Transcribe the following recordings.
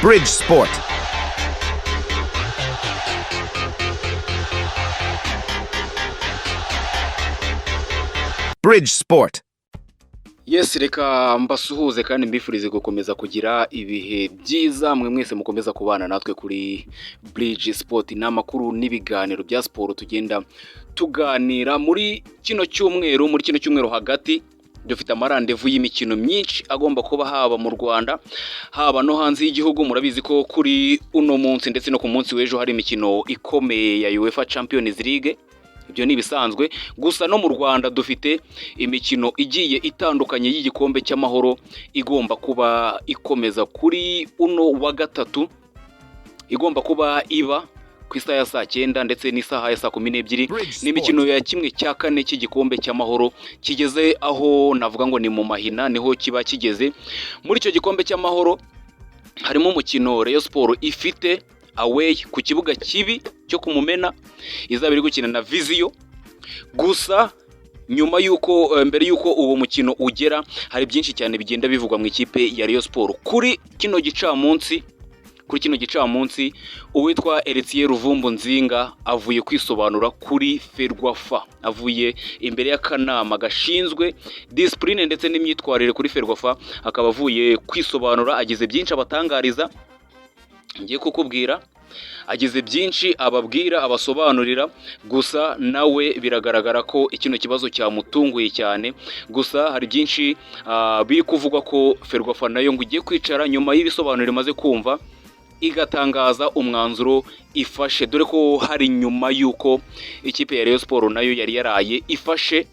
Bridge Sport. Bridge Sport. Yes, reka mbasuhuze kandi mbifurize gukomeza kugira ibihe byiza mwe mwese mukomeza kubana natwe kuri Bridge Sport n'amakuru n'ibiganiro bya sport tugenda tuganira muri kino cyumweru hagati dufite amarandevu y'imikino myinshi agomba kuba haba mu Rwanda haba no hanze y'igihugu. Murabizi ko kuri uno munsi ndetse no ku munsi w'ejo hari imikino ikomeye ya UEFA Champions League. Ibyo ni bisanzwe, gusa no mu Rwanda dufite imikino igiye itandukanye y'igikombe cy'amahoro igomba kuba ikomeza kuri uno wa gatatu, igomba kuba iba ku isaha ya saa 9 ndetse n'isaha ya saa 12. Ni imikino ya kimwe cya kane cy'igikombe cy'amahoro kigeze aho navuga ngo ni mu mahina, niho kiba kigeze. Muri icyo gikombe cy'amahoro harimo umukino Rayon Sport ifite Avuye ku kibuga kibi cyo kumumena, izaba iri gukina na Vision. Gusa nyuma yuko mbere yuko uwo mukino ugera hari byinshi cyane bigenda bivugwa mu ikipe ya Rayon Sport. Kuri kino gicamunsi uwitwa Luvumbu Nzinga avuye kwisobanura kuri Ferwafa, avuye imbere y'akanama gashinzwe discipline ndetse n'imyitwarire kuri Ferwafa, akaba avuye kwisobanura. Agize byinshi abatangariza, ngiye kukubwira, agize byinshi ababwira abasobanurira. Gusa nawe biragaragara ko ikino kibazo cyamutunguye cyane. Gusa hari byinshi biri kuvugwa ko Ferwafa nayo ngo igiye kwicara nyuma y'ibisobanuro imaze kumva igatangaza umwanzuro ifashe, dore ko hari nyuma yuko ikipe ya Rayon Sport nayo yari yaraye ifashe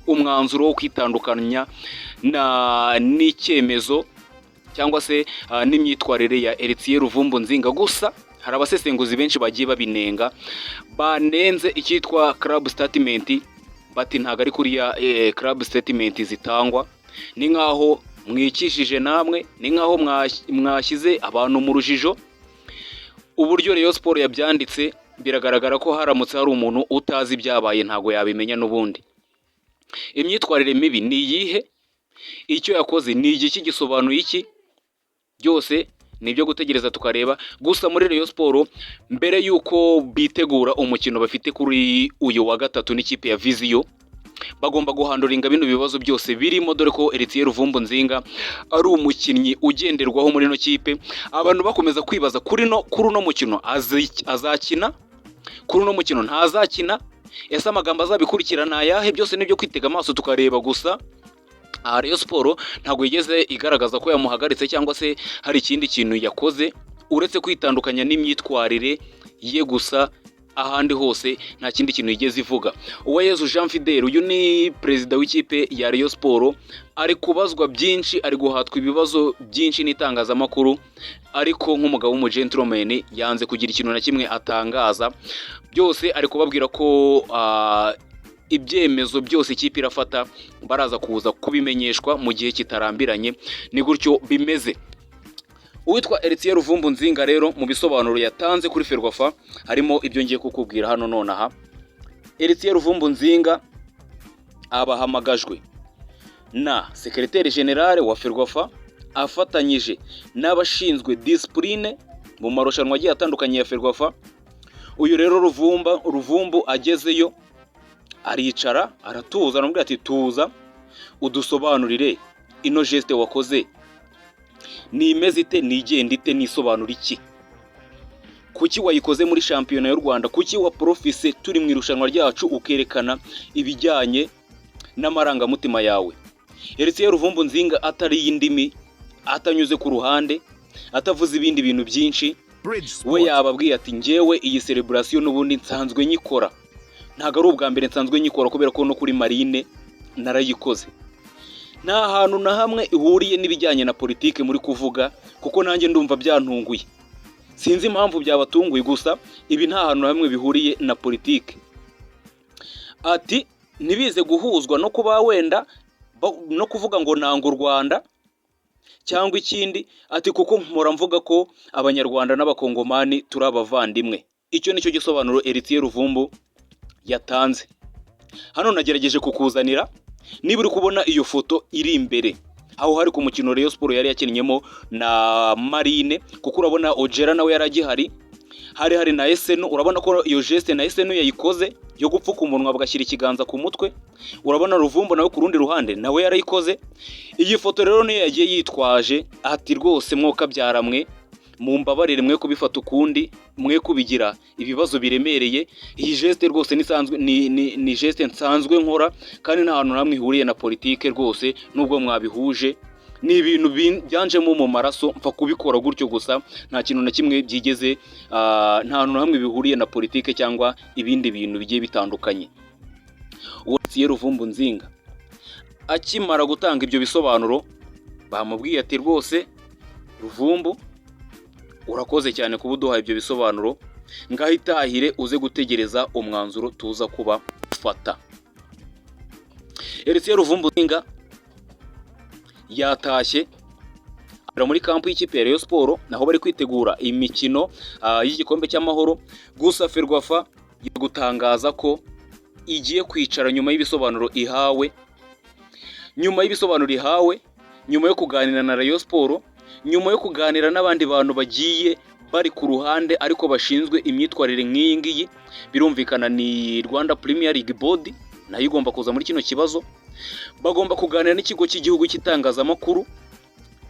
umwanzuro wo kwitandukanya n'icyemezo cyangwa se n'imyitwarire ya Luvumbu Nzinga. Gusa hari abasesenguzi benshi bagiye babinenga, banenze icyitwa club statement, bati ntago ari kuri ya club statement zitangwa, ni nkaho mwikishije namwe, ni nkaho mwashyize abantu mu rujijo. Uburyo Rayon Sport yabyanditse biragaragara ko haramutse hari umuntu utazi ibyabaye ntago yabimenya n'ubundi. Imyitwarire mibi ni iyihe, icyo yakoze ni igiki, gisobanuye iki, byose nibyo gutegereza tukareba. Gusa muri Rayon Sport mbere yuko bitegura umukino bafite kuri uyu wa gatatu n'ikipe ya Vision, bagomba guhanduringa bino bibazo byose birimo, dore ko Luvumbu Nzinga ari umukinnyi ugenderwaho muri no kipe. Abantu bakomeza kwibaza kuri uno mukino azakina, kuri uno mukino ntazakina, ese amagambo azabikurikirana ayahe, byose nibyo kwitega amaso tukareba. Gusa Rayon Sport ntabwo yigeze igaragaza ko yamuhagaritse cyangwa se hari ikindi kintu yakoze uretse kwitandukanya n'imyitwarire ye. Gusa ahandi hose nta kindi kintu yigeze ivuga. Uwayezu Jean Fidel, uyu ni perezida w'ikipe ya Rayon Sport, ari kubazwa byinshi, ari guhatwa ibibazo byinshi n'itangazamakuru, ariko nk'umugabo w'umugentleman yanze kugira ikintu na kimwe atangaza. Byose ari kubabwira ko ibyemezo byose ikipe irafata baraza kuza kubimenyeshwa mu gihe kitarambiranye. Ni gutyo bimeze. Uwitwa Luvumbu Nzinga rero mu bisobanuro yatanze kuri Ferwafa harimo ibyo ngiye kukubwira hano nonaha. Luvumbu Nzinga abahamagajwe na Secrétaire Général wa Ferwafa afatanyije n'abashinzwe discipline mu marushanwa agiye atandukanye ya Ferwafa. Uyu rero Luvumbu agezeyo aricara aratuza, aramubwira ati tuza udusobanurire ino geste wakoze ni imeze ite, nigenda ite, nisobanura iki, kuki wayikoze muri shampiyona y'u Rwanda, kuki wa profise turi mu irushanwa ryacu ukerekana ibijyanye n'amarangamutima yawe. Luvumbu Nzinga atari y'indimi, atanyuze ku ruhande, atavuze ibindi bintu byinshi, we yababwiye ati njyewe iyi celebration n'ubundi nsanzwe nyikora, ntago ari ubwa mbere nsanzwe nyikora kubera ko no kuri Marine narayikoze. Nta hantu na hamwe ihuriye n'ibijyanye na politike muri kuvuga, kuko nanjye ndumva byantunguye. Sinzi impamvu byabatunguye, gusa ibi nta hantu na hamwe bihuriye na politike. Ati ntibize guhuzwa no kuba wenda no kuvuga ngo nanga u Rwanda cyangwa ikindi. Ati kuko mpora mvuga ko abanyarwanda n'abakongomani turi abavandimwe. Icyo nicyo gisobanuro Luvumbu yatanze. Hano nagerageje kukuzanira, niba uri kubona iyo foto iri imbere, aho hari ku mukino Rayon Sport yari yakinnyemo na Marine, kuko urabona Ojera nawe yaragihari, hari na Esenu. Urabona ko iyo geste na Esenu yayikoze yo gupfuka umunwa bagashyira ikiganza ku mutwe. Urabona Luvumbu nawe ku rundi ruhande nawe yarayikoze. Iyi foto rero niyo yagiye yitwaje ati rwose mwoka byaramwe mumbabarire mwe kubifata ukundi, mwe kubigira ibibazo biremereye. Iyi geste rwose ni geste nsanzwe nkora, kandi nta hantu namwe ihuriye na politike rwose, nubwo mwabihuje ni ibintu byanjemo mu maraso, mfa kubikora gutyo gusa, nta kintu na kimwe byigeze nta hantu hamwe bihuriye na politike cyangwa ibindi bintu bigiye bitandukanye. Uwasiye Luvumbu Nzinga akimara gutanga ibyo bisobanuro, bamubwiye ati rwose Luvumbu urakoze cyane kuba uduhaye ibyo bisobanuro, ngaho itahire uze gutegereza umwanzuro tuza kuba ufata. Uwasiye Luvumbu Nzinga yatashye muri kampu y'ikipe ya Rayon Sport, naho bari kwitegura imikino y'igikombe cy'amahoro. Gusa Ferwafa gutangaza ko igiye kwicara nyuma y'ibisobanuro ihawe, nyuma yo kuganira na Rayon Sport, nyuma yo kuganira n'abandi bantu bagiye bari ku ruhande ariko bashinzwe imyitwarire nk'iyi ngiyi. Birumvikana ni Rwanda Premier League Board nayo igomba kuza muri kino kibazo. Bagomba kuganira n'ikigo cy'igihugu cy'itangazamakuru,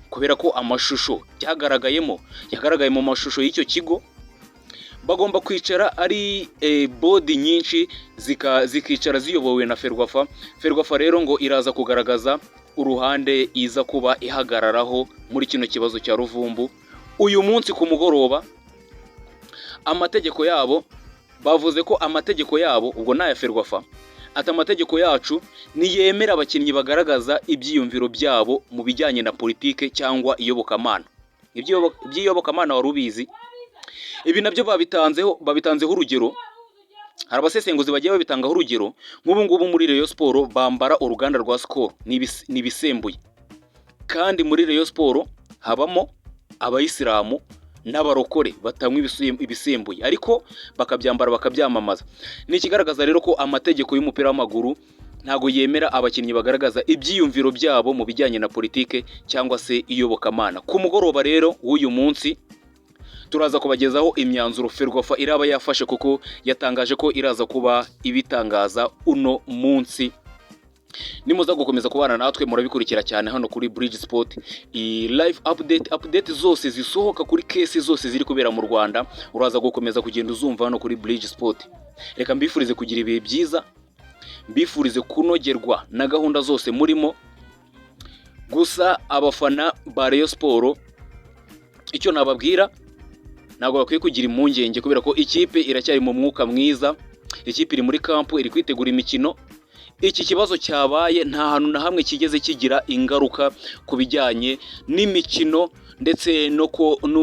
kubera ko amashusho yagaragaye mu mashusho y'icyo kigo. Bagomba kwicara ari board nyinshi zikicara ziyobowe na Ferwafa. Ferwafa rero ngo iraza kugaragaza uruhande iza kuba ihagararaho muri kino kibazo cya Luvumbu. Uyu munsi ku mugoroba amategeko yabo bavuze ko amategeko yabo ubwo naya Ferwafa ati amategeko yacu niyemera abakinnyi bagaragaza ibyiyumviro byabo mu bijyanye na politike cyangwa iyobokamana. Iby'iyobokamana wari ubizi, ibi nabyo babitanzeho urugero. Hari abasesenguzi bagiye babitangaho urugero. Nk'ubu ngubu muri Rayon Sport bambara uruganda rwa Skol nibisembuye, kandi muri Rayon Sport habamo abayisilamu n'abarokore batanywa ibisembuye, ariko bakabyambara bakabyamamaza. Ni ikigaragaza rero ko amategeko y'umupira w'amaguru ntago yemera abakinnyi bagaragaza ibyiyumviro byabo mu bijyanye na politike cyangwa se iyobokamana. Ku mugoroba rero w'uyu munsi turaza kubagezaho imyanzuro Ferwafa iraba yafashe, kuko yatangaje ko iraza kuba ibitangaza uno munsi. Nimuza gukomeza kubana natwe murabikurikira cyane hano kuri Bridge Sport. Live update zose zisohoka kuri case zose ziri kubera mu Rwanda uraza gukomeza kugenda uzumva hano kuri Bridge Sport. Reka mbifurize kugira ibihe byiza, mbifurize kunogerwa na gahunda zose murimo. Gusa abafana ba Rayon Sport icyo nababwira, ntabwo bakwiye kugira impungenge, kubera ko ikipe iracyari mu mwuka mwiza. Ikipe iri muri kampu iri kwitegura imikino. Iki kibazo cyabaye nta hantu na hamwe kigeze kigira ingaruka ku bijyanye n'imikino ndetse no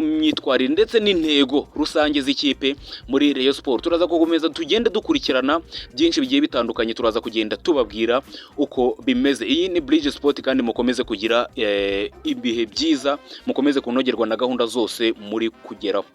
myitwarire ndetse n'intego rusange z'ikipe muri Rayon Sport. Turaza gukomeza tugende dukurikirana byinshi bigiye bitandukanye, turaza kugenda tubabwira uko bimeze. Iyi ni Bridge Sport, kandi mukomeze kugira ibihe byiza, mukomeze kunogerwa na gahunda zose muri kugeraho.